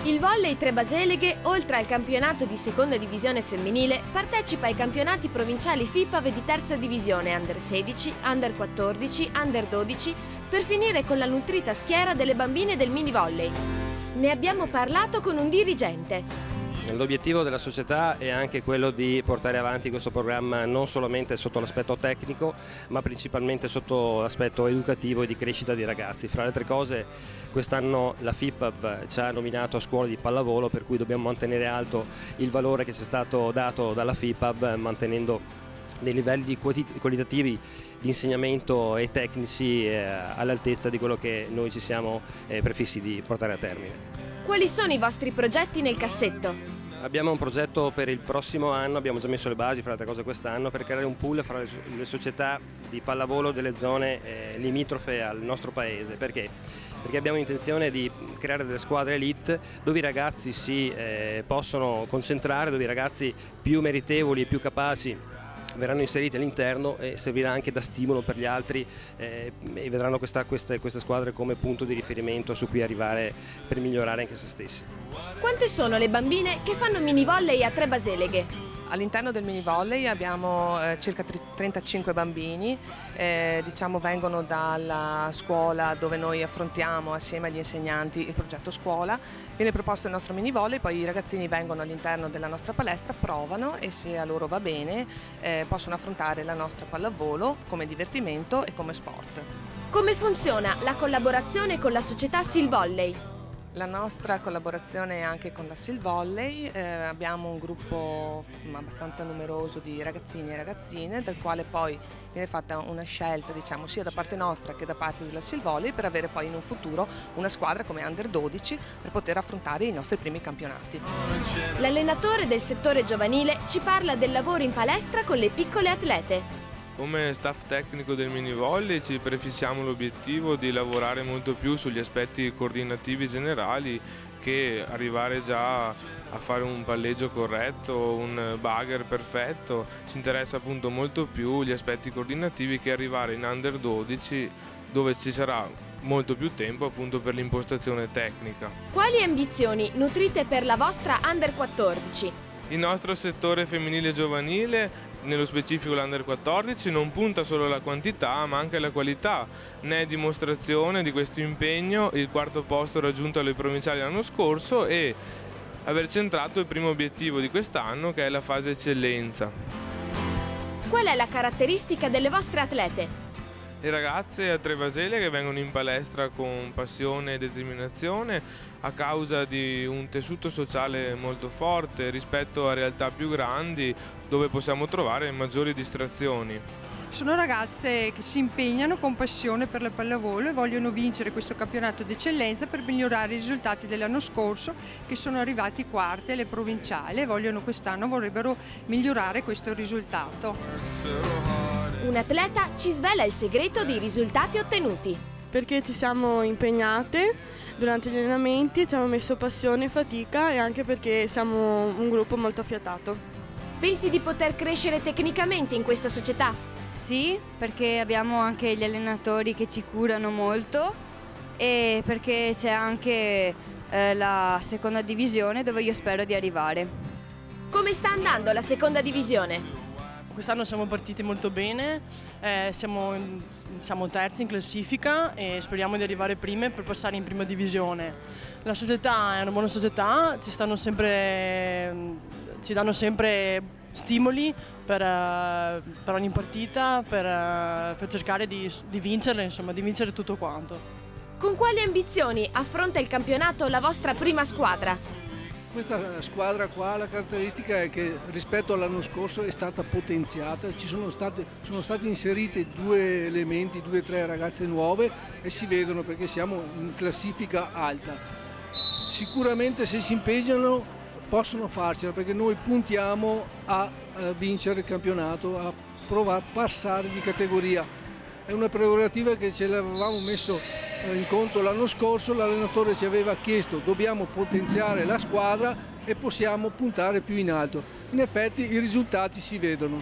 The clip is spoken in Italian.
Il volley Trebaseleghe, oltre al campionato di seconda divisione femminile, partecipa ai campionati provinciali FIPAV di terza divisione Under 16, Under 14, Under 12, per finire con la nutrita schiera delle bambine del mini volley. Ne abbiamo parlato con un dirigente. L'obiettivo della società è anche quello di portare avanti questo programma non solamente sotto l'aspetto tecnico, ma principalmente sotto l'aspetto educativo e di crescita dei ragazzi. Fra le altre cose, quest'anno la FIPAB ci ha nominato a scuola di pallavolo, per cui dobbiamo mantenere alto il valore che ci è stato dato dalla FIPAB, mantenendo dei livelli qualitativi di insegnamento e tecnici all'altezza di quello che noi ci siamo prefissi di portare a termine. Quali sono i vostri progetti nel cassetto? Abbiamo un progetto per il prossimo anno, abbiamo già messo le basi, fra le altre cose quest'anno, per creare un pool fra le società di pallavolo delle zone limitrofe al nostro paese. Perché? Perché abbiamo intenzione di creare delle squadre elite dove i ragazzi si possono concentrare, dove i ragazzi più meritevoli e più capaci verranno inseriti all'interno e servirà anche da stimolo per gli altri e vedranno queste squadre come punto di riferimento su cui arrivare per migliorare anche se stessi. Quante sono le bambine che fanno mini volley a Trebaseleghe? All'interno del mini volley abbiamo circa 35 bambini, vengono dalla scuola dove noi affrontiamo assieme agli insegnanti il progetto scuola, viene proposto il nostro mini volley, poi i ragazzini vengono all'interno della nostra palestra, provano e se a loro va bene possono affrontare la nostra pallavolo come divertimento e come sport. Come funziona la collaborazione con la società Sil Volley? La nostra collaborazione è anche con la Sil Volley, abbiamo un gruppo abbastanza numeroso di ragazzini e ragazzine del quale poi viene fatta una scelta sia da parte nostra che da parte della Sil Volley per avere poi in un futuro una squadra come Under 12 per poter affrontare i nostri primi campionati. L'allenatore del settore giovanile ci parla del lavoro in palestra con le piccole atlete. Come staff tecnico del mini volley ci prefissiamo l'obiettivo di lavorare molto più sugli aspetti coordinativi generali che arrivare già a fare un palleggio corretto, un bugger perfetto. Ci interessa appunto molto più gli aspetti coordinativi che arrivare in Under 12 dove ci sarà molto più tempo appunto per l'impostazione tecnica. Quali ambizioni nutrite per la vostra Under 14? Il nostro settore femminile e giovanile, nello specifico l'Under 14, non punta solo alla quantità ma anche alla qualità. Ne è dimostrazione di questo impegno il quarto posto raggiunto alle provinciali l'anno scorso e aver centrato il primo obiettivo di quest'anno che è la fase eccellenza. Qual è la caratteristica delle vostre atlete? Le ragazze a Trebaseleghe che vengono in palestra con passione e determinazione a causa di un tessuto sociale molto forte rispetto a realtà più grandi dove possiamo trovare maggiori distrazioni. Sono ragazze che si impegnano con passione per la pallavolo e vogliono vincere questo campionato d'eccellenza per migliorare i risultati dell'anno scorso che sono arrivati quarti alle provinciali e quest'anno vorrebbero migliorare questo risultato. Un atleta ci svela il segreto dei risultati ottenuti. Perché ci siamo impegnate durante gli allenamenti, ci abbiamo messo passione e fatica e anche perché siamo un gruppo molto affiatato. Pensi di poter crescere tecnicamente in questa società? Sì, perché abbiamo anche gli allenatori che ci curano molto e perché c'è anche la seconda divisione dove io spero di arrivare. Come sta andando la seconda divisione? Quest'anno siamo partiti molto bene, siamo terzi in classifica e speriamo di arrivare prime per passare in prima divisione. La società è una buona società, ci danno sempre stimoli per ogni partita, per cercare di vincerle, insomma, di vincere tutto quanto. Con quali ambizioni affronta il campionato la vostra prima squadra? Questa squadra qua, la caratteristica è che rispetto all'anno scorso è stata potenziata, sono state inserite due elementi, 2 o 3 ragazze nuove e si vedono perché siamo in classifica alta. Sicuramente se si impegnano possono farcela perché noi puntiamo a vincere il campionato, a provare a passare di categoria. È una prerogativa che ce l'avevamo messo in conto l'anno scorso, l'allenatore ci aveva chiesto dobbiamo potenziare la squadra e possiamo puntare più in alto. In effetti i risultati si vedono.